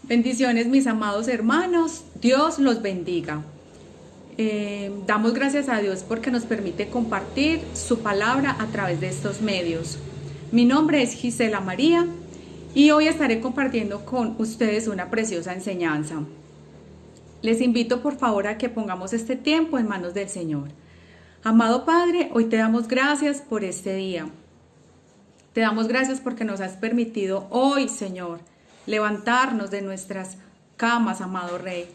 Bendiciones, mis amados hermanos. Dios los bendiga. Damos gracias a Dios porque nos permite compartir su palabra a través de estos medios. Mi nombre es Gisela María y hoy estaré compartiendo con ustedes una preciosa enseñanza. Les invito por favor a que pongamos este tiempo en manos del Señor. Amado Padre, hoy te damos gracias por este día. Te damos gracias porque nos has permitido hoy, Señor, levantarnos de nuestras camas, amado Rey.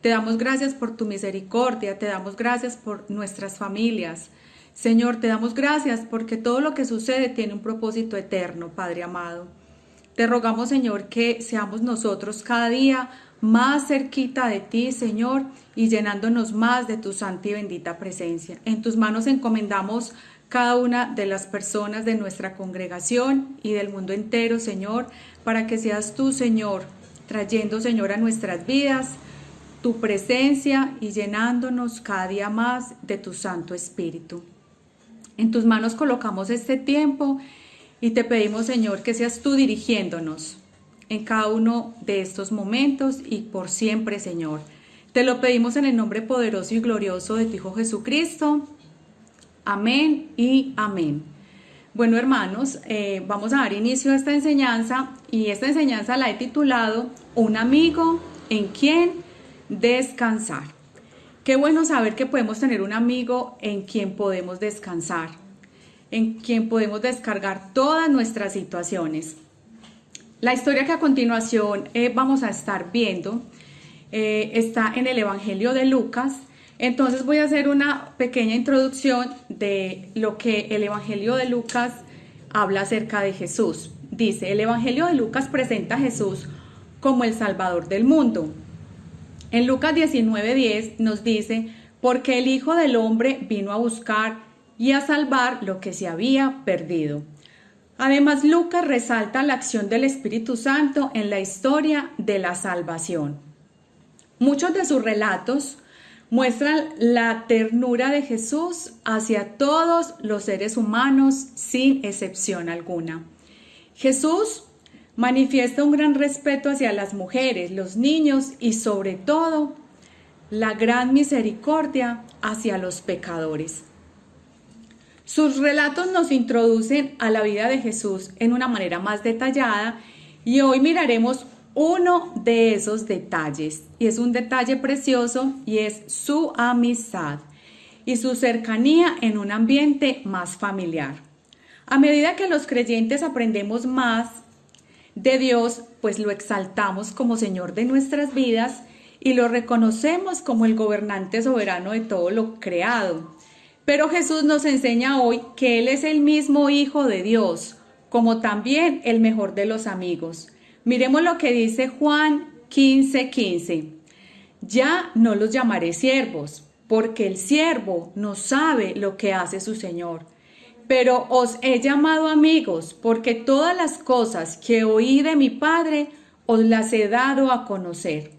Te damos gracias por tu misericordia, te damos gracias por nuestras familias. Señor, te damos gracias porque todo lo que sucede tiene un propósito eterno, Padre amado. Te rogamos, Señor, que seamos nosotros cada día más cerquita de ti, Señor, y llenándonos más de tu santa y bendita presencia. En tus manos encomendamos cada una de las personas de nuestra congregación y del mundo entero, Señor, para que seas tú, Señor, trayendo, Señor, a nuestras vidas tu presencia y llenándonos cada día más de tu Santo Espíritu. En tus manos colocamos este tiempo y te pedimos, Señor, que seas tú dirigiéndonos en cada uno de estos momentos y por siempre, Señor. Te lo pedimos en el nombre poderoso y glorioso de tu Hijo Jesucristo. Amén y amén. Bueno, hermanos, vamos a dar inicio a esta enseñanza y esta enseñanza la he titulado Un amigo en quien descansar. Qué bueno saber que podemos tener un amigo en quien podemos descansar, en quien podemos descargar todas nuestras situaciones. La historia que a continuación vamos a estar viendo está en el Evangelio de Lucas. Entonces voy a hacer una pequeña introducción de lo que el Evangelio de Lucas habla acerca de Jesús. Dice, el Evangelio de Lucas presenta a Jesús como el Salvador del mundo. En Lucas 19:10 nos dice, porque el Hijo del Hombre vino a buscar y a salvar lo que se había perdido. Además, Lucas resalta la acción del Espíritu Santo en la historia de la salvación. Muchos de sus relatos muestran la ternura de Jesús hacia todos los seres humanos sin excepción alguna. Jesús manifiesta un gran respeto hacia las mujeres, los niños y sobre todo la gran misericordia hacia los pecadores. Sus relatos nos introducen a la vida de Jesús en una manera más detallada y hoy miraremos uno de esos detalles, y es un detalle precioso, y es su amistad y su cercanía en un ambiente más familiar. A medida que los creyentes aprendemos más de Dios, pues lo exaltamos como Señor de nuestras vidas y lo reconocemos como el gobernante soberano de todo lo creado. Pero Jesús nos enseña hoy que Él es el mismo Hijo de Dios, como también el mejor de los amigos. Miremos lo que dice Juan 15:15. Ya no los llamaré siervos, porque el siervo no sabe lo que hace su Señor. Pero os he llamado amigos, porque todas las cosas que oí de mi Padre os las he dado a conocer.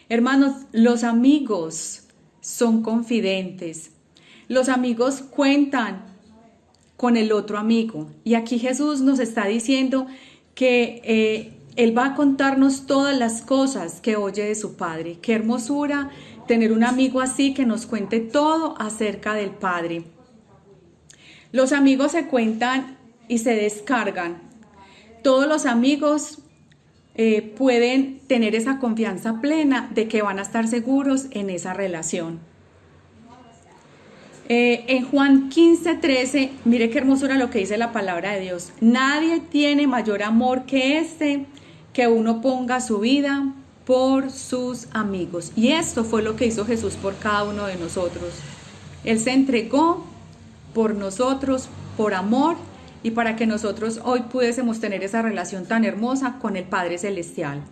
Hermanos, los amigos son confidentes. Los amigos cuentan con el otro amigo. Y aquí Jesús nos está diciendo que Él va a contarnos todas las cosas que oye de su Padre. Qué hermosura tener un amigo así que nos cuente todo acerca del Padre. Los amigos se cuentan y se descargan. Todos los amigos pueden tener esa confianza plena de que van a estar seguros en esa relación. En Juan 15:13, mire qué hermosura lo que dice la palabra de Dios. Nadie tiene mayor amor que este, que uno ponga su vida por sus amigos. Y esto fue lo que hizo Jesús por cada uno de nosotros. Él se entregó por nosotros, por amor, y para que nosotros hoy pudiésemos tener esa relación tan hermosa con el Padre Celestial.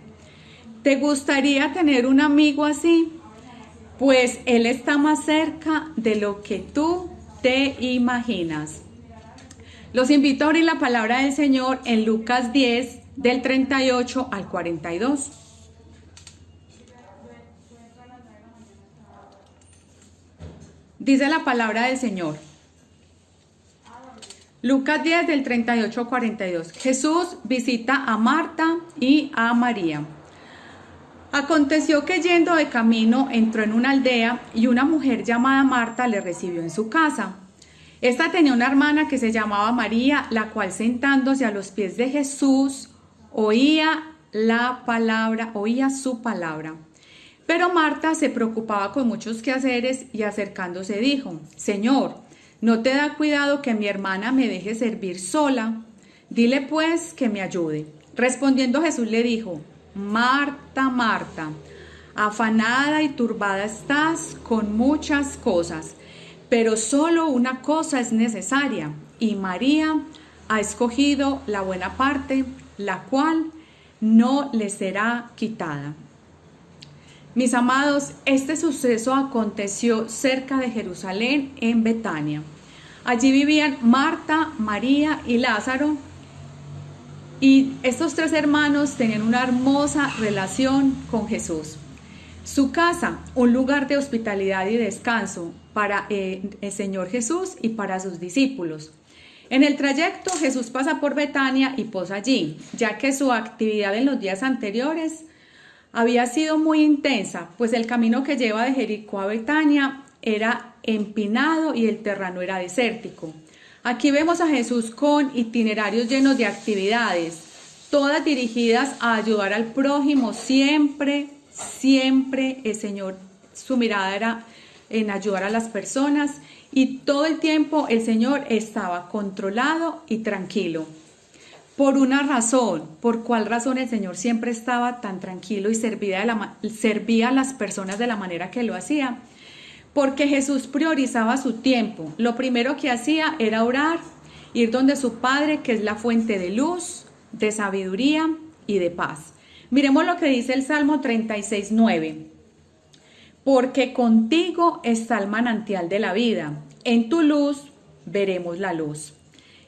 ¿Te gustaría tener un amigo así? Pues Él está más cerca de lo que tú te imaginas. Los invito a abrir la palabra del Señor en Lucas 10, del 38 al 42. Dice la palabra del Señor. Lucas 10 del 38 al 42. Jesús visita a Marta y a María. Aconteció que yendo de camino entró en una aldea y una mujer llamada Marta le recibió en su casa. Esta tenía una hermana que se llamaba María, la cual sentándose a los pies de Jesús oía su palabra. Pero Marta se preocupaba con muchos quehaceres y acercándose dijo: Señor, ¿no te da cuidado que mi hermana me deje servir sola? Dile pues que me ayude. Respondiendo Jesús le dijo: Marta, Marta, afanada y turbada estás con muchas cosas, pero solo una cosa es necesaria, y María ha escogido la buena parte, la cual no le será quitada. Mis amados, este suceso aconteció cerca de Jerusalén, en Betania. Allí vivían Marta, María y Lázaro. Y estos tres hermanos tenían una hermosa relación con Jesús. Su casa, un lugar de hospitalidad y descanso para el Señor Jesús y para sus discípulos. En el trayecto, Jesús pasa por Betania y posa allí, ya que su actividad en los días anteriores había sido muy intensa, pues el camino que lleva de Jericó a Betania era empinado y el terreno era desértico. Aquí vemos a Jesús con itinerarios llenos de actividades, todas dirigidas a ayudar al prójimo. Siempre el Señor, su mirada era en ayudar a las personas, y todo el tiempo el Señor estaba controlado y tranquilo. Por una razón, ¿por cuál razón el Señor siempre estaba tan tranquilo y servía a las personas de la manera que lo hacía? Porque Jesús priorizaba su tiempo. Lo primero que hacía era orar, ir donde su Padre, que es la fuente de luz, de sabiduría y de paz. Miremos lo que dice el Salmo 36:9. Porque contigo está el manantial de la vida, en tu luz veremos la luz.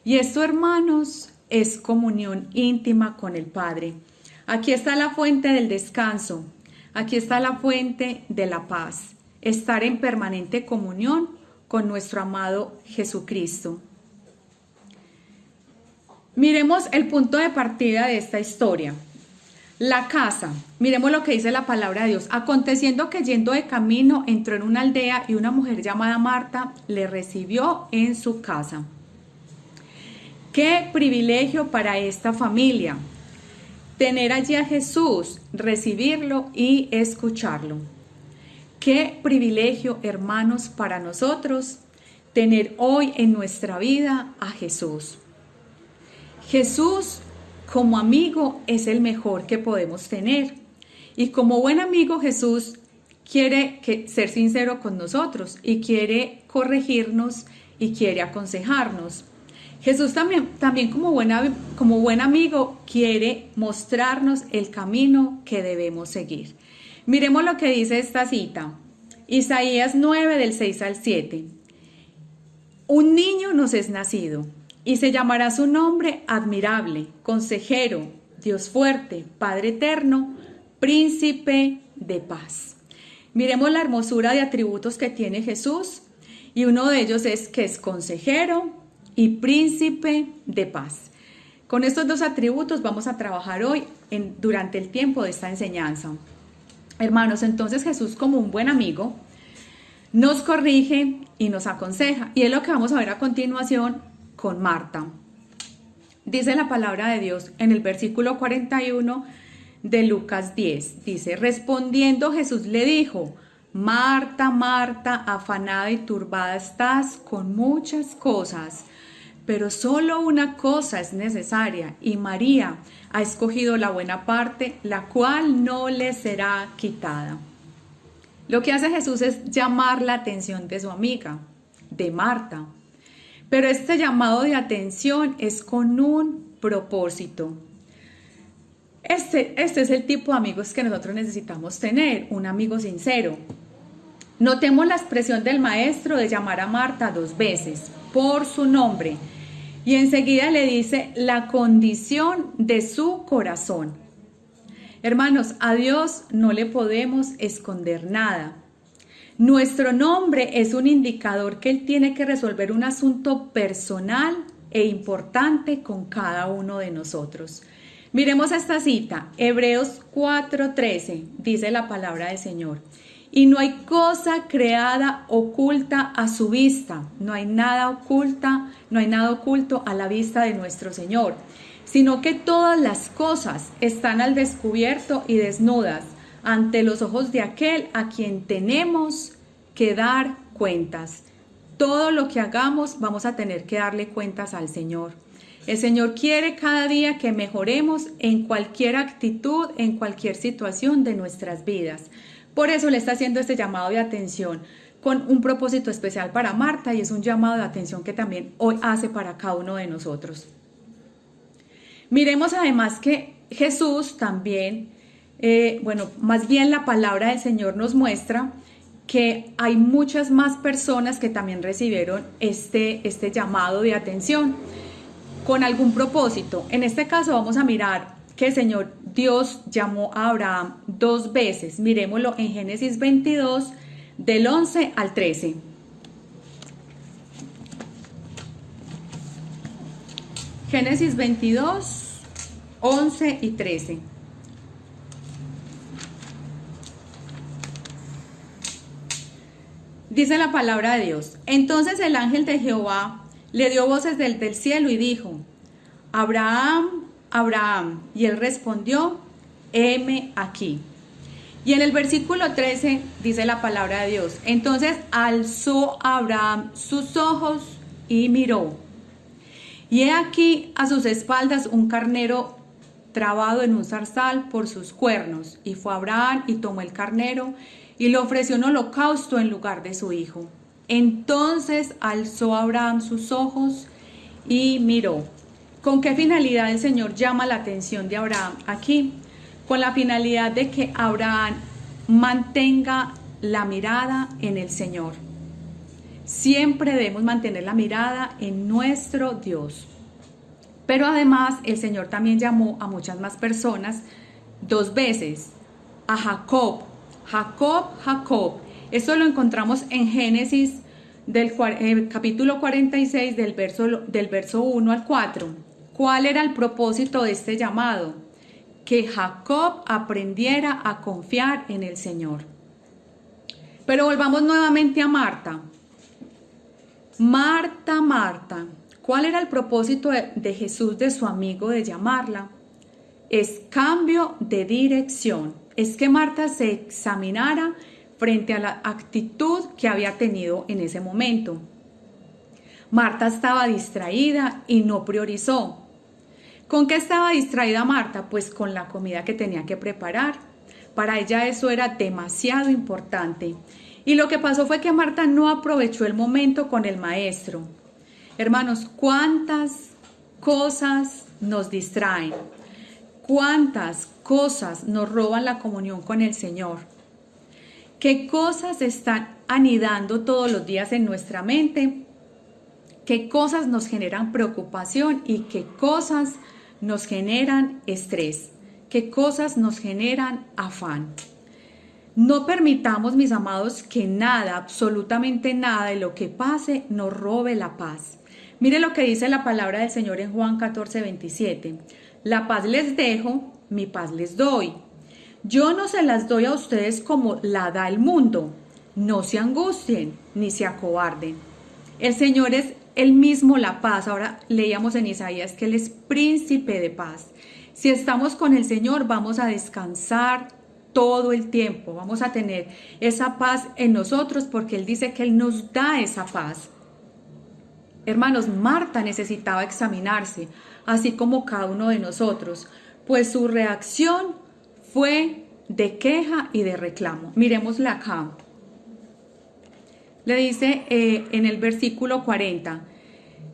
Y esto, hermanos, es comunión íntima con el Padre. Aquí está la fuente del descanso, aquí está la fuente de la paz. Estar en permanente comunión con nuestro amado Jesucristo. Miremos el punto de partida de esta historia. La casa. Miremos lo que dice la palabra de Dios. Aconteciendo que yendo de camino entró en una aldea y una mujer llamada Marta le recibió en su casa. Qué privilegio para esta familia tener allí a Jesús, recibirlo y escucharlo. Qué privilegio, hermanos, para nosotros tener hoy en nuestra vida a Jesús. Jesús, como amigo, es el mejor que podemos tener. Y como buen amigo, Jesús quiere ser sincero con nosotros y quiere corregirnos y quiere aconsejarnos. Jesús también como buen amigo quiere mostrarnos el camino que debemos seguir. Miremos lo que dice esta cita. Isaías 9 del 6 al 7. Un niño nos es nacido y se llamará su nombre admirable, consejero, Dios fuerte, Padre eterno, príncipe de paz. Miremos la hermosura de atributos que tiene Jesús, y uno de ellos es que es consejero y príncipe de paz. Con estos dos atributos vamos a trabajar hoy durante el tiempo de esta enseñanza. Hermanos, entonces Jesús, como un buen amigo, nos corrige y nos aconseja, y es lo que vamos a ver a continuación con Marta. Dice la palabra de Dios en el versículo 41 de Lucas 10, dice: respondiendo Jesús le dijo: Marta, Marta, afanada y turbada estás con muchas cosas, pero solo una cosa es necesaria, y María ha escogido la buena parte, la cual no le será quitada. Lo que hace Jesús es llamar la atención de su amiga, de Marta. Pero este llamado de atención es con un propósito. Este es el tipo de amigos que nosotros necesitamos tener, un amigo sincero. Notemos la expresión del maestro de llamar a Marta 2 veces por su nombre, y enseguida le dice la condición de su corazón. Hermanos, a Dios no le podemos esconder nada. Nuestro nombre es un indicador que Él tiene que resolver un asunto personal e importante con cada uno de nosotros. Miremos esta cita, Hebreos 4:13, dice la palabra del Señor. Y no hay cosa creada oculta a su vista, no hay nada oculto a la vista de nuestro Señor, sino que todas las cosas están al descubierto y desnudas ante los ojos de aquel a quien tenemos que dar cuentas. Todo lo que hagamos vamos a tener que darle cuentas al Señor. El Señor quiere cada día que mejoremos en cualquier actitud, en cualquier situación de nuestras vidas. Por eso le está haciendo este llamado de atención con un propósito especial para Marta, y es un llamado de atención que también hoy hace para cada uno de nosotros. Miremos además que Jesús también, más bien la palabra del Señor nos muestra que hay muchas más personas que también recibieron este llamado de atención con algún propósito. En este caso vamos a mirar que el Señor Dios llamó a Abraham 2 veces. Miremoslo en Génesis 22, del 11 al 13. Génesis 22, 11 y 13. Dice la palabra de Dios. Entonces el ángel de Jehová le dio voces del cielo y dijo: Abraham, Abraham. Y él respondió: heme aquí. Y en el versículo 13 dice la palabra de Dios. Entonces alzó Abraham sus ojos y miró. Y he aquí a sus espaldas un carnero trabado en un zarzal por sus cuernos. Y fue Abraham y tomó el carnero y le ofreció un holocausto en lugar de su hijo. Entonces alzó Abraham sus ojos y miró. ¿Con qué finalidad el Señor llama la atención de Abraham aquí? Con la finalidad de que Abraham mantenga la mirada en el Señor. Siempre debemos mantener la mirada en nuestro Dios. Pero además el Señor también llamó a muchas más personas 2 veces. A Jacob, Jacob, Jacob. Esto lo encontramos en Génesis capítulo 46 del verso 1 al 4. ¿Cuál era el propósito de este llamado? Que Jacob aprendiera a confiar en el Señor. Pero volvamos nuevamente a Marta. Marta, Marta, ¿cuál era el propósito de Jesús, de su amigo, de llamarla? Es cambio de dirección. Es que Marta se examinara frente a la actitud que había tenido en ese momento. Marta estaba distraída y no priorizó. ¿Con qué estaba distraída Marta? Pues con la comida que tenía que preparar. Para ella eso era demasiado importante. Y lo que pasó fue que Marta no aprovechó el momento con el maestro. Hermanos, ¿cuántas cosas nos distraen? ¿Cuántas cosas nos roban la comunión con el Señor? ¿Qué cosas están anidando todos los días en nuestra mente? ¿Qué cosas nos generan preocupación y qué cosas nos generan estrés? ¿Qué cosas nos generan afán? No permitamos, mis amados, que nada, absolutamente nada de lo que pase nos robe la paz. Mire lo que dice la palabra del Señor en Juan 14:27. La paz les dejo, mi paz les doy. Yo no se las doy a ustedes como la da el mundo. No se angustien ni se acobarden. El Señor es el mismo la paz. Ahora leíamos en Isaías que Él es príncipe de paz. Si estamos con el Señor, vamos a descansar todo el tiempo. Vamos a tener esa paz en nosotros porque Él dice que Él nos da esa paz. Hermanos, Marta necesitaba examinarse, así como cada uno de nosotros, pues su reacción fue de queja y de reclamo. Miremosla acá. Le dice en el versículo 40,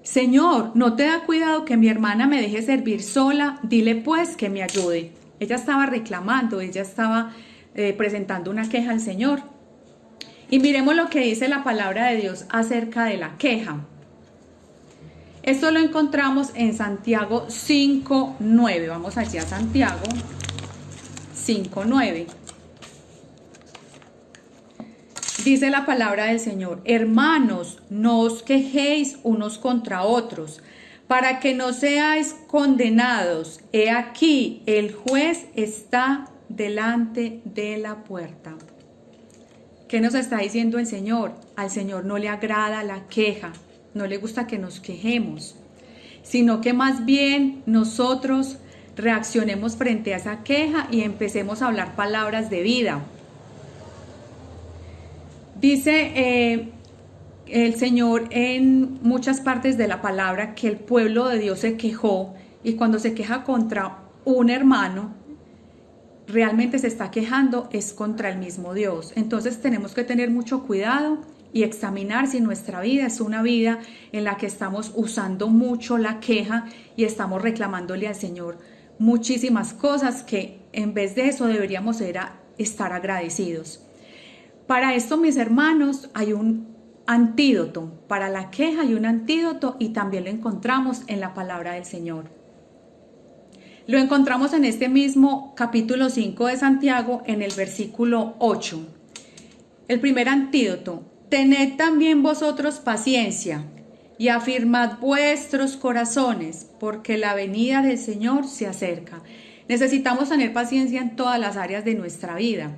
Señor, ¿no te da cuidado que mi hermana me deje servir sola? Dile pues que me ayude. Ella estaba reclamando, ella estaba presentando una queja al Señor. Y miremos lo que dice la palabra de Dios acerca de la queja. Esto lo encontramos en Santiago 5:9. Vamos allí a Santiago 5:9. Dice la palabra del Señor: hermanos, no os quejéis unos contra otros, para que no seáis condenados. He aquí, el juez está delante de la puerta. ¿Qué nos está diciendo el Señor? Al Señor no le agrada la queja, no le gusta que nos quejemos, sino que más bien nosotros reaccionemos frente a esa queja y empecemos a hablar palabras de vida. Dice el Señor en muchas partes de la palabra que el pueblo de Dios se quejó, y cuando se queja contra un hermano, realmente se está quejando es contra el mismo Dios. Entonces tenemos que tener mucho cuidado y examinar si nuestra vida es una vida en la que estamos usando mucho la queja y estamos reclamándole al Señor muchísimas cosas que en vez de eso deberíamos estar agradecidos. Para esto, mis hermanos, hay un antídoto. Para la queja hay un antídoto y también lo encontramos en la palabra del Señor. Lo encontramos en este mismo capítulo 5 de Santiago, en el versículo 8. El primer antídoto: tened también vosotros paciencia y afirmad vuestros corazones, porque la venida del Señor se acerca. Necesitamos tener paciencia en todas las áreas de nuestra vida.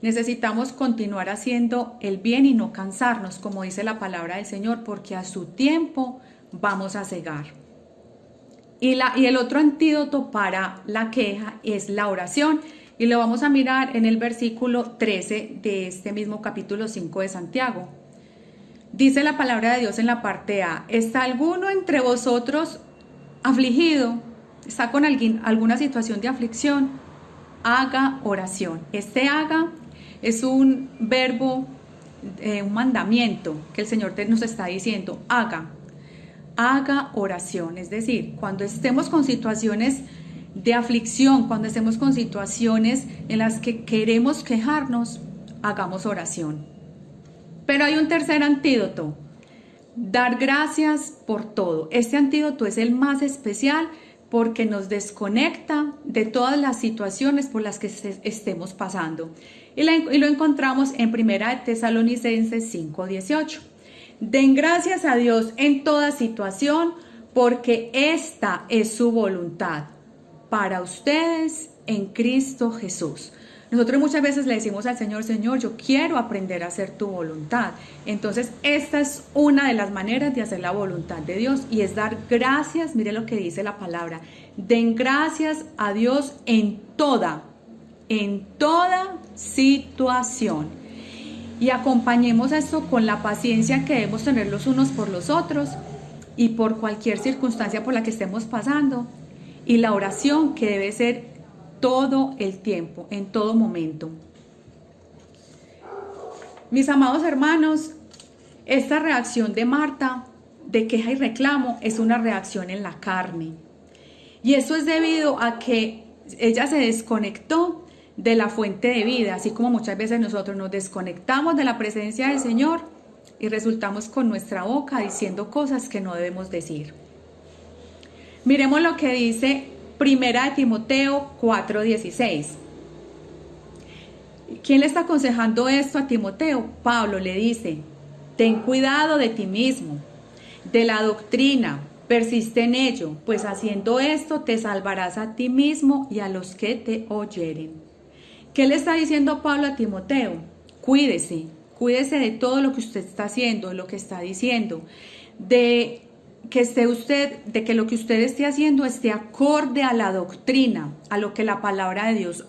Necesitamos continuar haciendo el bien y no cansarnos, como dice la palabra del Señor, porque a su tiempo vamos a cegar. Y el otro antídoto para la queja es la oración, y lo vamos a mirar en el versículo 13 de este mismo capítulo 5 de Santiago. Dice la palabra de Dios en la parte A: ¿está alguno entre vosotros afligido? ¿Está con alguna situación de aflicción? Haga oración. Este haga es un verbo, un mandamiento que el Señor nos está diciendo: haga oración. Es decir, cuando estemos con situaciones de aflicción, cuando estemos con situaciones en las que queremos quejarnos, hagamos oración. Pero hay un tercer antídoto: dar gracias por todo. Este antídoto es el más especial porque nos desconecta de todas las situaciones por las que estemos pasando. Y lo encontramos en 1 Tesalonicenses 5:18. Den gracias a Dios en toda situación, porque esta es su voluntad para ustedes en Cristo Jesús. Nosotros muchas veces le decimos al Señor: Señor, yo quiero aprender a hacer tu voluntad. Entonces, esta es una de las maneras de hacer la voluntad de Dios, y es dar gracias. Mire lo que dice la palabra: den gracias a Dios en toda situación. Y acompañemos esto con la paciencia que debemos tener los unos por los otros y por cualquier circunstancia por la que estemos pasando, y la oración, que debe ser todo el tiempo, en todo momento. Mis amados hermanos, esta reacción de Marta de queja y reclamo es una reacción en la carne, y eso es debido a que ella se desconectó de la fuente de vida, así como muchas veces nosotros nos desconectamos de la presencia del Señor y resultamos con nuestra boca diciendo cosas que no debemos decir. Miremos lo que dice 1 Timoteo 4:16. ¿Quién le está aconsejando esto a Timoteo? Pablo le dice: ten cuidado de ti mismo, de la doctrina, persiste en ello, pues haciendo esto te salvarás a ti mismo y a los que te oyeren. ¿Qué le está diciendo Pablo a Timoteo? Cuídese de todo lo que usted está haciendo, lo que está diciendo, de que lo que usted esté haciendo esté acorde a la doctrina, a lo que la palabra de Dios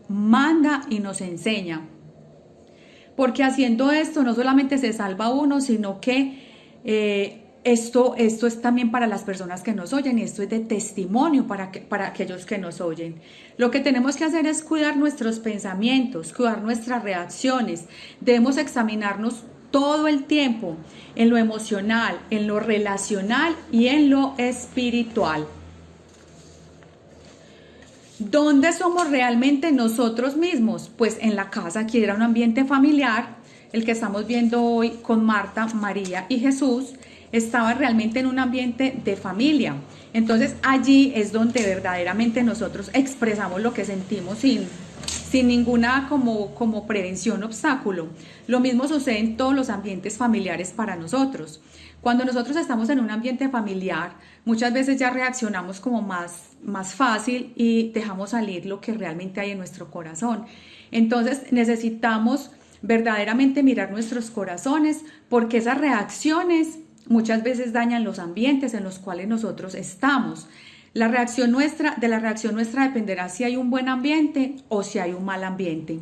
manda y nos enseña. Porque haciendo esto no solamente se salva uno, sino que esto es también para las personas que nos oyen, y esto es de testimonio para aquellos que nos oyen. Lo que tenemos que hacer es cuidar nuestros pensamientos, cuidar nuestras reacciones. Debemos examinarnos todo el tiempo en lo emocional, en lo relacional y en lo espiritual. ¿Dónde somos realmente nosotros mismos? Pues en la casa. Aquí era un ambiente familiar, el que estamos viendo hoy con Marta, María y Jesús. Estaba realmente en un ambiente de familia. Entonces allí es donde verdaderamente nosotros expresamos lo que sentimos sin ninguna como prevención, obstáculo. Lo mismo sucede en todos los ambientes familiares para nosotros. Cuando nosotros estamos en un ambiente familiar, muchas veces ya reaccionamos como más fácil y dejamos salir lo que realmente hay en nuestro corazón. Entonces necesitamos verdaderamente mirar nuestros corazones, porque esas reacciones muchas veces dañan los ambientes en los cuales nosotros estamos. De la reacción nuestra dependerá si hay un buen ambiente o si hay un mal ambiente.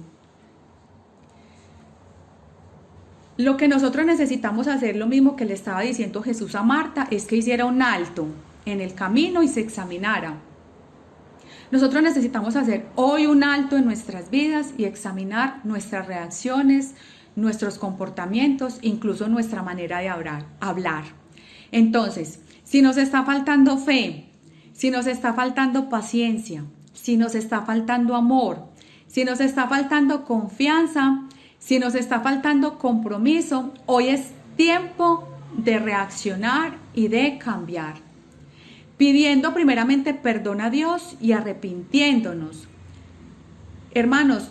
Lo que nosotros necesitamos hacer, lo mismo que le estaba diciendo Jesús a Marta, es que hiciera un alto en el camino y se examinara. Nosotros necesitamos hacer hoy un alto en nuestras vidas y examinar nuestras reacciones, nuestros comportamientos, incluso nuestra manera de hablar. Entonces, si nos está faltando fe, si nos está faltando paciencia, si nos está faltando amor, si nos está faltando confianza, si nos está faltando compromiso, hoy es tiempo de reaccionar y de cambiar, pidiendo primeramente perdón a Dios y arrepintiéndonos. Hermanos,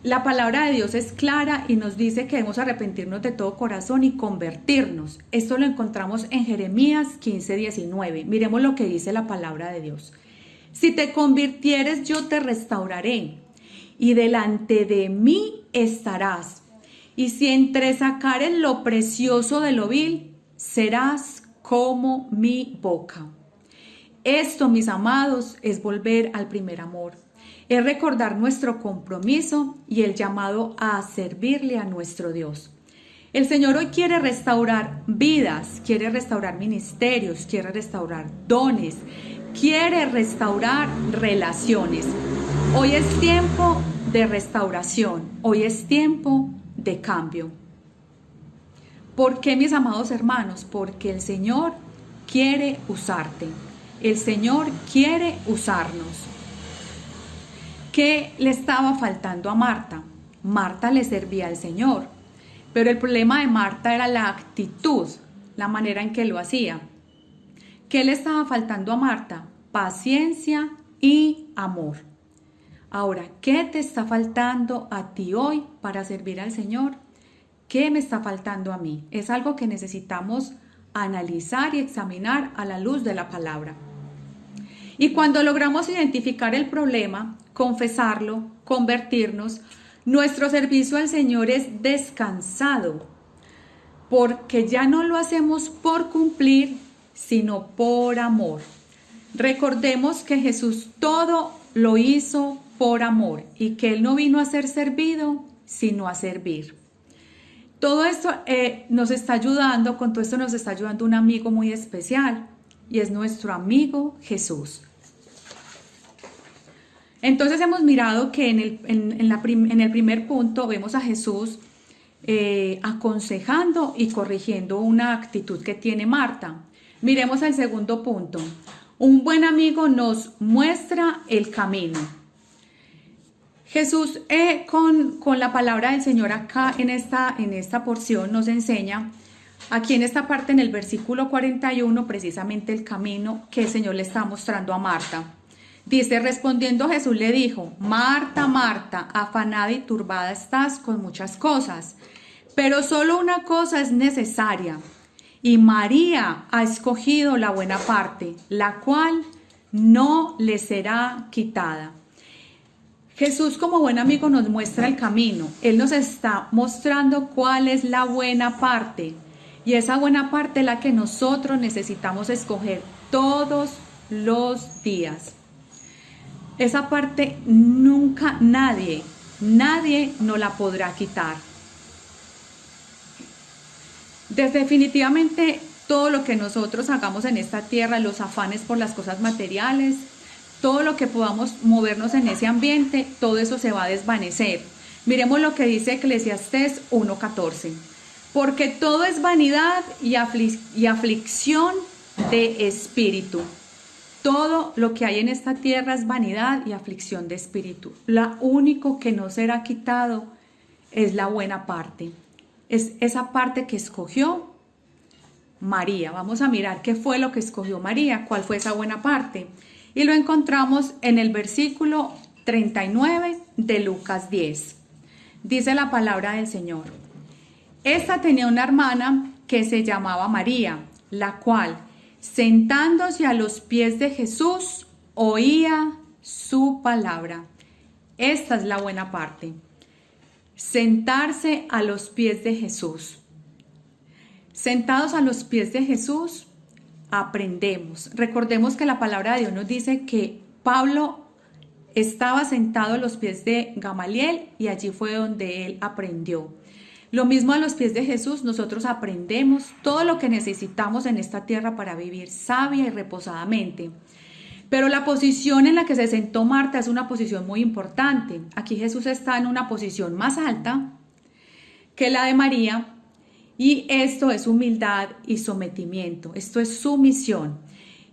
la palabra de Dios es clara y nos dice que debemos arrepentirnos de todo corazón y convertirnos. Esto lo encontramos en Jeremías 15:19. Miremos lo que dice la palabra de Dios. Si te convirtieres, yo te restauraré, y delante de mí estarás. Y si entresacares lo precioso de lo vil, serás como mi boca. Esto, mis amados, es volver al primer amor. Es recordar nuestro compromiso y el llamado a servirle a nuestro Dios. El Señor hoy quiere restaurar vidas, quiere restaurar ministerios, quiere restaurar dones, quiere restaurar relaciones. Hoy es tiempo de restauración, hoy es tiempo de cambio. ¿Por qué, mis amados hermanos? Porque el Señor quiere usarte, el Señor quiere usarnos. ¿Qué le estaba faltando a Marta? Marta le servía al Señor, pero el problema de Marta era la actitud, la manera en que lo hacía. ¿Qué le estaba faltando a Marta? Paciencia y amor. Ahora, ¿qué te está faltando a ti hoy para servir al Señor? ¿Qué me está faltando a mí? Es algo que necesitamos analizar y examinar a la luz de la palabra. Y cuando logramos identificar el problema, confesarlo, convertirnos, nuestro servicio al Señor es descansado, porque ya no lo hacemos por cumplir, sino por amor. Recordemos que Jesús todo lo hizo por amor y que Él no vino a ser servido, sino a servir. Todo esto nos está ayudando, con todo esto nos está ayudando un amigo muy especial, y es nuestro amigo Jesús. Entonces hemos mirado que en el primer punto vemos a Jesús aconsejando y corrigiendo una actitud que tiene Marta. Miremos el segundo punto. Un buen amigo nos muestra el camino. Jesús con la palabra del Señor acá en esta porción nos enseña, aquí en esta parte en el versículo 41, precisamente el camino que el Señor le está mostrando a Marta. Dice, respondiendo Jesús le dijo, Marta, Marta, afanada y turbada estás con muchas cosas, pero solo una cosa es necesaria, y María ha escogido la buena parte, la cual no le será quitada. Jesús como buen amigo nos muestra el camino. Él nos está mostrando cuál es la buena parte. Y esa buena parte es la que nosotros necesitamos escoger todos los días. Esa parte nunca nadie nos la podrá quitar. Definitivamente todo lo que nosotros hagamos en esta tierra, los afanes por las cosas materiales, todo lo que podamos movernos en ese ambiente, todo eso se va a desvanecer. Miremos lo que dice Eclesiastés 1:14. Porque todo es vanidad y aflicción de espíritu. Todo lo que hay en esta tierra es vanidad y aflicción de espíritu. Lo único que no será quitado es la buena parte. Es esa parte que escogió María. Vamos a mirar qué fue lo que escogió María, cuál fue esa buena parte. Y lo encontramos en el versículo 39 de Lucas 10. Dice la palabra del Señor. Esta tenía una hermana que se llamaba María, la cual, sentándose a los pies de Jesús, oía su palabra. Esta es la buena parte. Sentarse a los pies de Jesús. Sentados a los pies de Jesús, aprendemos. Recordemos que la palabra de Dios nos dice que Pablo estaba sentado a los pies de Gamaliel y allí fue donde él aprendió. Lo mismo a los pies de Jesús, nosotros aprendemos todo lo que necesitamos en esta tierra para vivir sabia y reposadamente. Pero la posición en la que se sentó Marta es una posición muy importante. Aquí Jesús está en una posición más alta que la de María y esto es humildad y sometimiento. Esto es sumisión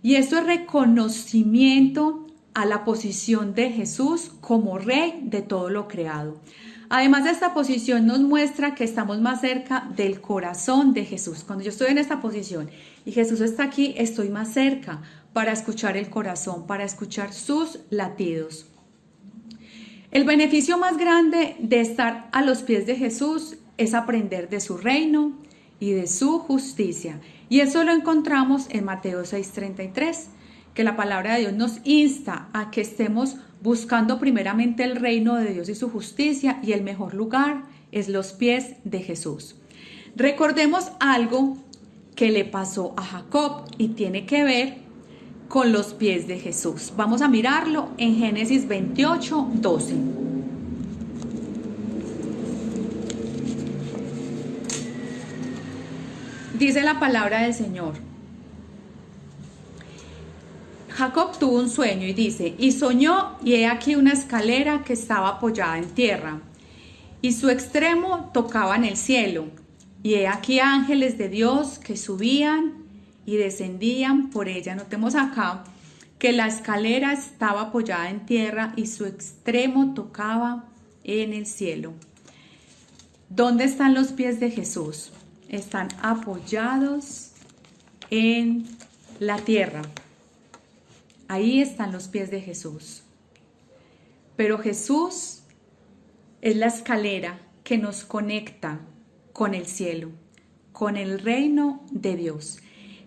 y esto es reconocimiento a la posición de Jesús como Rey de todo lo creado. Además de esta posición nos muestra que estamos más cerca del corazón de Jesús. Cuando yo estoy en esta posición y Jesús está aquí, estoy más cerca para escuchar el corazón, para escuchar sus latidos. El beneficio más grande de estar a los pies de Jesús es aprender de su reino y de su justicia. Y eso lo encontramos en Mateo 6:33. Que la palabra de Dios nos insta a que estemos buscando primeramente el reino de Dios y su justicia, y el mejor lugar es los pies de Jesús. Recordemos algo que le pasó a Jacob y tiene que ver con los pies de Jesús. Vamos a mirarlo en Génesis 28:12. Dice la palabra del Señor. Jacob tuvo un sueño y dice, y soñó, y he aquí una escalera que estaba apoyada en tierra, y su extremo tocaba en el cielo, y he aquí ángeles de Dios que subían y descendían por ella. Notemos acá que la escalera estaba apoyada en tierra y su extremo tocaba en el cielo. ¿Dónde están los pies de Jesús? Están apoyados en la tierra. Ahí están los pies de Jesús. Pero Jesús es la escalera que nos conecta con el cielo, con el reino de Dios.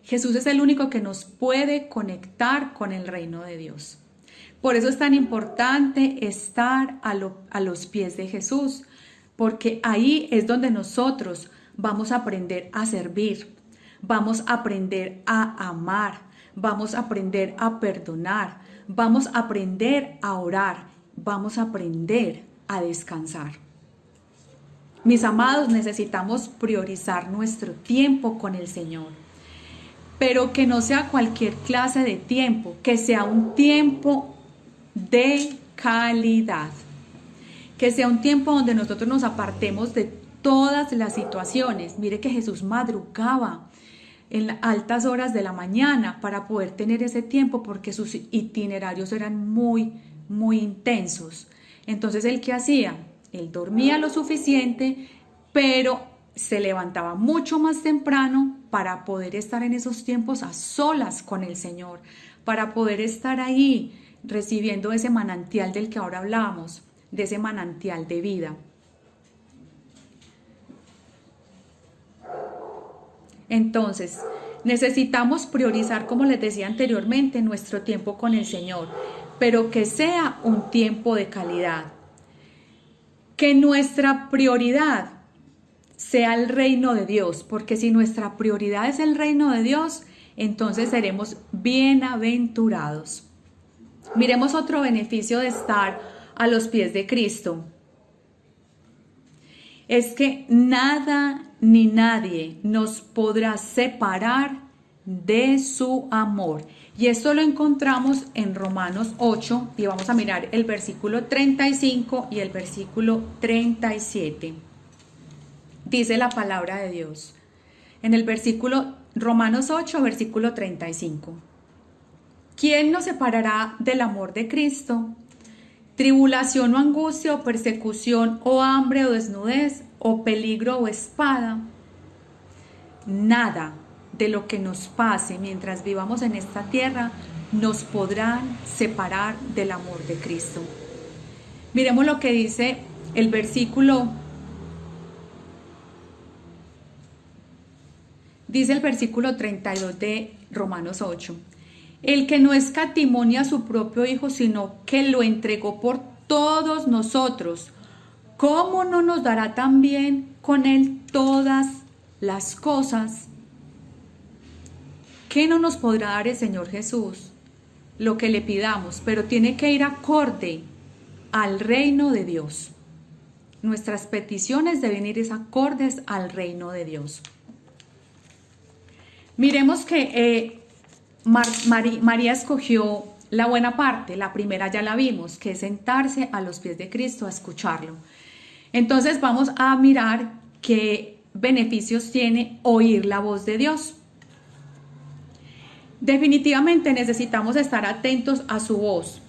Jesús es el único que nos puede conectar con el reino de Dios. Por eso es tan importante estar a los pies de Jesús, porque ahí es donde nosotros vamos a aprender a servir, vamos a aprender a amar, vamos a aprender a perdonar, vamos a aprender a orar, vamos a aprender a descansar. Mis amados, necesitamos priorizar nuestro tiempo con el Señor, pero que no sea cualquier clase de tiempo, que sea un tiempo de calidad, que sea un tiempo donde nosotros nos apartemos de todas las situaciones. Mire que Jesús madrugaba en las altas horas de la mañana para poder tener ese tiempo, porque sus itinerarios eran muy intensos. Entonces, ¿él qué hacía? Él dormía lo suficiente, pero se levantaba mucho más temprano para poder estar en esos tiempos a solas con el Señor, para poder estar ahí recibiendo ese manantial del que ahora hablamos, de ese manantial de vida. Entonces, necesitamos priorizar, como les decía anteriormente, nuestro tiempo con el Señor, pero que sea un tiempo de calidad. Que nuestra prioridad sea el reino de Dios, porque si nuestra prioridad es el reino de Dios, entonces seremos bienaventurados. Miremos otro beneficio de estar a los pies de Cristo. Es que nada ni nadie nos podrá separar de su amor. Y esto lo encontramos en Romanos 8 y vamos a mirar el versículo 35 y el versículo 37. Dice la palabra de Dios en el versículo Romanos 8, versículo 35. ¿Quién nos separará del amor de Cristo? ¿Tribulación o angustia o persecución o hambre o desnudez o peligro o espada? Nada de lo que nos pase mientras vivamos en esta tierra nos podrán separar del amor de Cristo. Miremos lo que dice el versículo Dice el versículo 32 de Romanos 8. El que no escatimó a su propio Hijo, sino que lo entregó por todos nosotros, ¿cómo no nos dará también con él todas las cosas? ¿Qué no nos podrá dar el Señor Jesús? Lo que le pidamos, pero tiene que ir acorde al reino de Dios. Nuestras peticiones deben ir acordes al reino de Dios. Miremos que María escogió la buena parte. La primera ya la vimos, que es sentarse a los pies de Cristo a escucharlo. Entonces vamos a mirar qué beneficios tiene oír la voz de Dios. Definitivamente necesitamos estar atentos a su voz,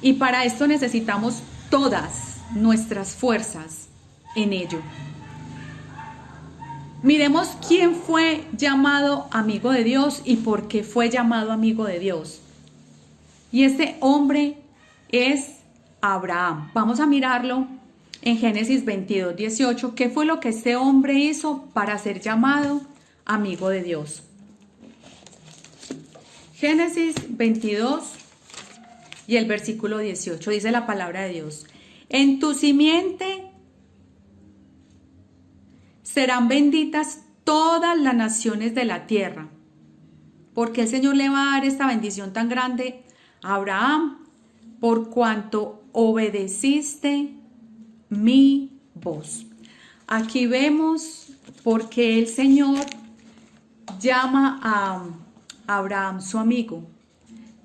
y para esto necesitamos todas nuestras fuerzas en ello. Miremos quién fue llamado amigo de Dios y por qué fue llamado amigo de Dios. Y este hombre es Abraham. Vamos a mirarlo en Génesis 22, 18. ¿Qué fue lo que este hombre hizo para ser llamado amigo de Dios? Génesis 22 y el versículo 18 dice la palabra de Dios: en tu simiente serán benditas todas las naciones de la tierra. Porque el Señor le va a dar esta bendición tan grande a Abraham, por cuanto obedeciste mi voz. Aquí vemos por qué el Señor llama a Abraham su amigo,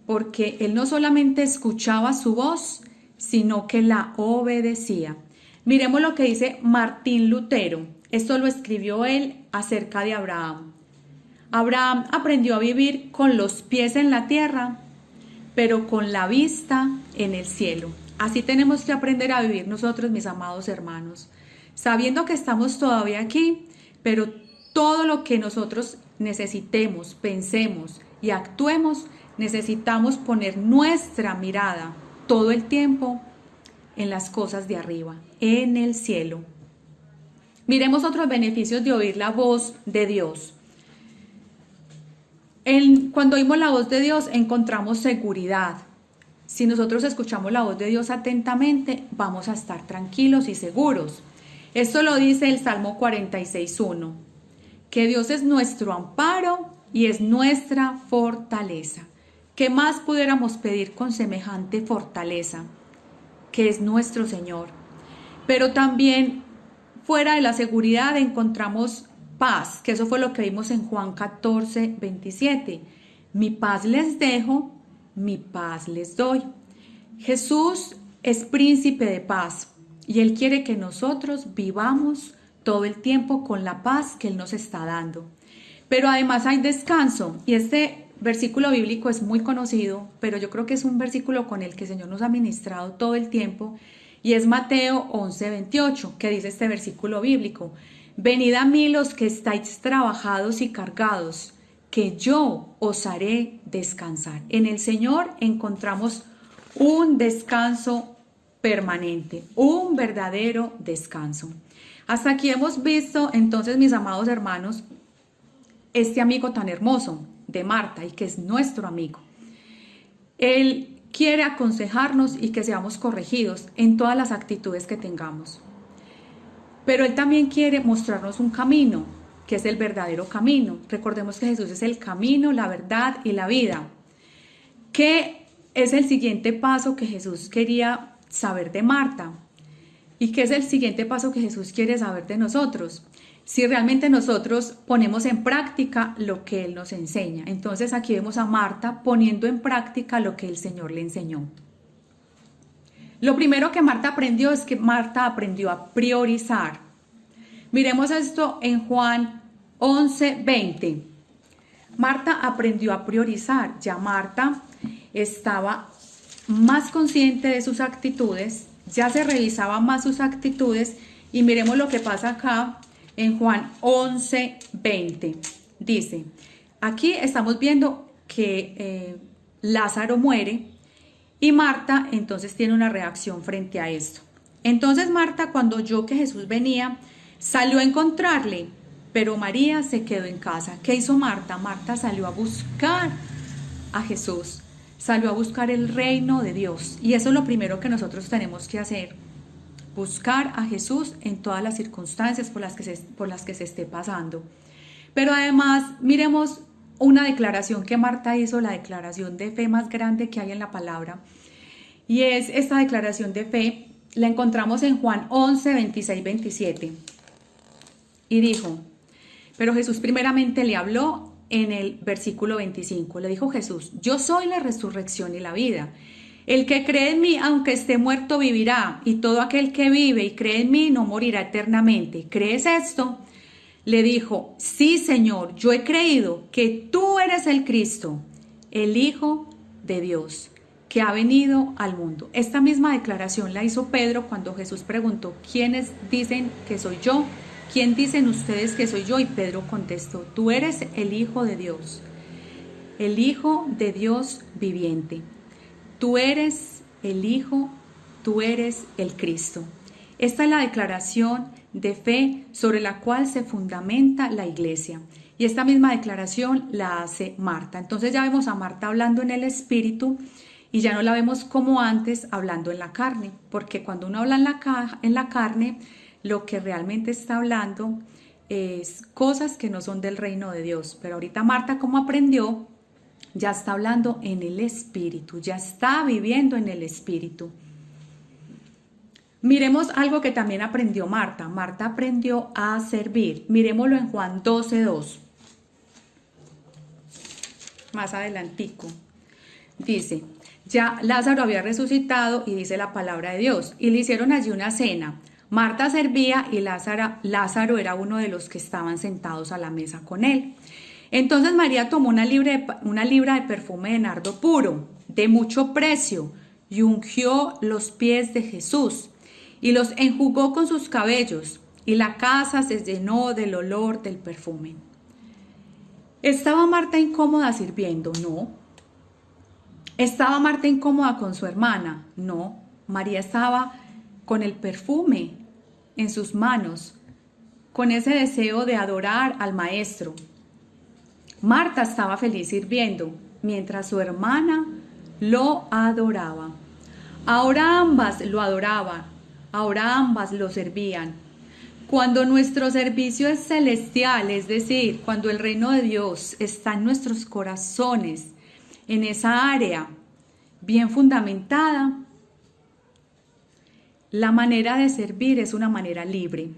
porque él no solamente escuchaba su voz, sino que la obedecía. Miremos lo que dice Martín Lutero. Esto lo escribió él acerca de Abraham. Abraham aprendió a vivir con los pies en la tierra, pero con la vista en el cielo. Así tenemos que aprender a vivir nosotros, mis amados hermanos, sabiendo que estamos todavía aquí, pero todo lo que nosotros necesitemos, pensemos y actuemos, necesitamos poner nuestra mirada todo el tiempo en las cosas de arriba, en el cielo. Miremos otros beneficios de oír la voz de Dios. Cuando oímos la voz de Dios encontramos seguridad. Si nosotros escuchamos la voz de Dios atentamente, vamos a estar tranquilos y seguros. Esto lo dice el Salmo 46:1, que Dios es nuestro amparo y es nuestra fortaleza. ¿Qué más pudiéramos pedir con semejante fortaleza? Que es nuestro Señor. Pero también fuera de la seguridad encontramos paz, que eso fue lo que vimos en Juan 14:27. Mi paz les dejo, mi paz les doy. Jesús es príncipe de paz y Él quiere que nosotros vivamos todo el tiempo con la paz que Él nos está dando. Pero además hay descanso, y este versículo bíblico es muy conocido, pero yo creo que es un versículo con el que el Señor nos ha ministrado todo el tiempo, y es Mateo 11:28, que dice este versículo bíblico: venid a mí los que estáis trabajados y cargados, que yo os haré descansar. En el Señor encontramos un descanso permanente, un verdadero descanso. Hasta aquí hemos visto entonces, mis amados hermanos, este amigo tan hermoso de Marta, y que es nuestro amigo. Él quiere aconsejarnos y que seamos corregidos en todas las actitudes que tengamos. Pero Él también quiere mostrarnos un camino, que es el verdadero camino. Recordemos que Jesús es el camino, la verdad y la vida. ¿Qué es el siguiente paso que Jesús quería saber de Marta? ¿Y qué es el siguiente paso que Jesús quiere saber de nosotros? Si realmente nosotros ponemos en práctica lo que Él nos enseña. Entonces aquí vemos a Marta poniendo en práctica lo que el Señor le enseñó. Lo primero que Marta aprendió es que Marta aprendió a priorizar. Miremos esto en Juan 11:20. Marta aprendió a priorizar. Ya Marta estaba más consciente de sus actitudes, ya se revisaba más sus actitudes, y miremos lo que pasa acá en Juan 11:20. Dice, aquí estamos viendo que Lázaro muere, y Marta entonces tiene una reacción frente a esto. Entonces Marta, cuando oyó que Jesús venía, salió a encontrarle, y cuando le pero María se quedó en casa. ¿Qué hizo Marta? Marta salió a buscar a Jesús, salió a buscar el reino de Dios. Y eso es lo primero que nosotros tenemos que hacer, buscar a Jesús en todas las circunstancias por las que se esté pasando. Pero además, miremos una declaración que Marta hizo, la declaración de fe más grande que hay en la palabra. Y es esta declaración de fe, la encontramos en Juan 11, 26, 27. Y dijo, pero Jesús primeramente le habló en el versículo 25. Le dijo Jesús, yo soy la resurrección y la vida. El que cree en mí, aunque esté muerto, vivirá. Y todo aquel que vive y cree en mí no morirá eternamente. ¿Crees esto? Le dijo, sí, Señor, yo he creído que tú eres el Cristo, el Hijo de Dios, que ha venido al mundo. Esta misma declaración la hizo Pedro cuando Jesús preguntó, ¿quiénes dicen que soy yo? ¿Quién dicen ustedes que soy yo? Y Pedro contestó, tú eres el Hijo de Dios, el Hijo de Dios viviente. Tú eres el Hijo, tú eres el Cristo. Esta es la declaración de fe sobre la cual se fundamenta la iglesia. Y esta misma declaración la hace Marta. Entonces ya vemos a Marta hablando en el Espíritu y ya no la vemos como antes hablando en la carne. Porque cuando uno habla en la carne, lo que realmente está hablando es cosas que no son del reino de Dios. Pero ahorita Marta, como aprendió, ya está hablando en el Espíritu, ya está viviendo en el Espíritu. Miremos algo que también aprendió Marta. Marta aprendió a servir. Miremoslo en Juan 12:2. Más adelantico. Dice, ya Lázaro había resucitado y dice la palabra de Dios. Y le hicieron allí una cena. Marta servía y Lázaro era uno de los que estaban sentados a la mesa con él. Entonces María tomó una libra de perfume de nardo puro, de mucho precio, y ungió los pies de Jesús, y los enjugó con sus cabellos, y la casa se llenó del olor del perfume. ¿Estaba Marta incómoda sirviendo? No. ¿Estaba Marta incómoda con su hermana? No. María estaba con el perfume en sus manos, con ese deseo de adorar al Maestro. Marta estaba feliz sirviendo, mientras su hermana lo adoraba. Ahora ambas lo adoraban, ahora ambas lo servían. Cuando nuestro servicio es celestial, es decir, cuando el reino de Dios está en nuestros corazones, en esa área bien fundamentada, la manera de servir es una manera libre.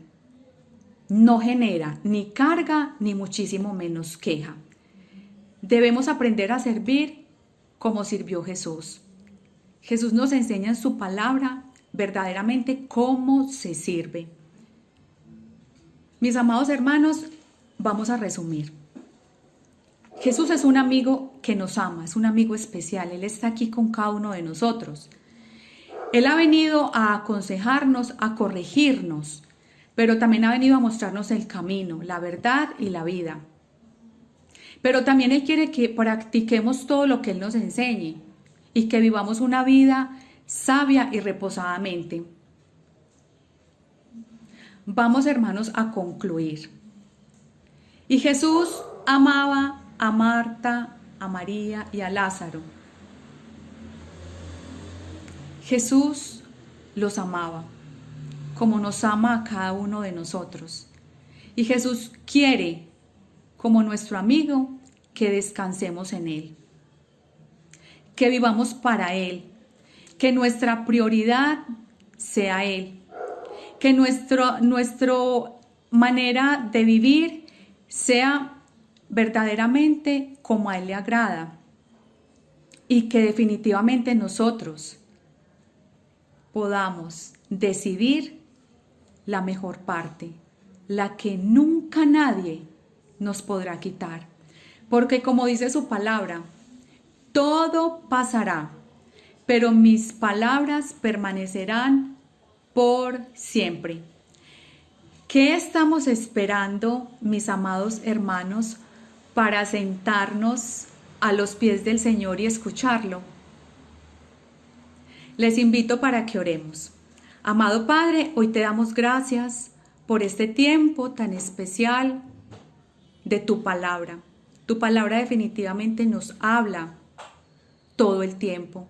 No genera ni carga ni muchísimo menos queja. Debemos aprender a servir como sirvió Jesús. Jesús nos enseña en su palabra verdaderamente cómo se sirve. Mis amados hermanos, vamos a resumir. Jesús es un amigo que nos ama, es un amigo especial. Él está aquí con cada uno de nosotros. Él ha venido a aconsejarnos, a corregirnos, pero también ha venido a mostrarnos el camino, la verdad y la vida. Pero también Él quiere que practiquemos todo lo que Él nos enseñe y que vivamos una vida sabia y reposadamente. Vamos, hermanos, a concluir. Y Jesús amaba a Marta, a María y a Lázaro. Jesús los amaba, como nos ama a cada uno de nosotros. Y Jesús quiere, como nuestro amigo, que descansemos en Él, que vivamos para Él, que nuestra prioridad sea Él, que nuestra manera de vivir sea verdaderamente como a Él le agrada y que definitivamente nosotros podamos decidir la mejor parte, la que nunca nadie nos podrá quitar. Porque como dice su palabra, todo pasará, pero mis palabras permanecerán por siempre. ¿Qué estamos esperando, mis amados hermanos, para sentarnos a los pies del Señor y escucharlo? Les invito para que oremos. Amado Padre, hoy te damos gracias por este tiempo tan especial de tu palabra. Tu palabra definitivamente nos habla todo el tiempo.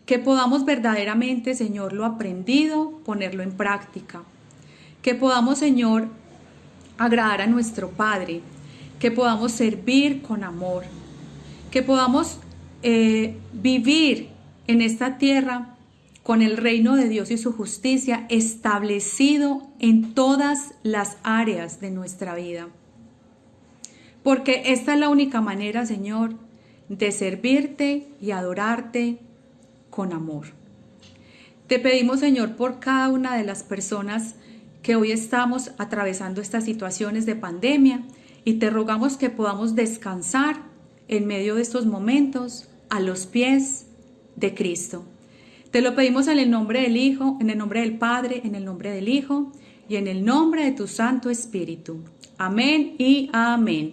Que podamos verdaderamente, Señor, lo aprendido, ponerlo en práctica. Que podamos, Señor, agradar a nuestro Padre. Que podamos servir con amor. Que podamos vivir en esta tierra con el reino de Dios y su justicia establecido en todas las áreas de nuestra vida. Porque esta es la única manera, Señor, de servirte y adorarte con amor. Te pedimos, Señor, por cada una de las personas que hoy estamos atravesando estas situaciones de pandemia y te rogamos que podamos descansar en medio de estos momentos a los pies de Cristo. Te lo pedimos en el nombre del Hijo, en el nombre del Padre, en el nombre del Hijo y en el nombre de tu Santo Espíritu. Amén y amén.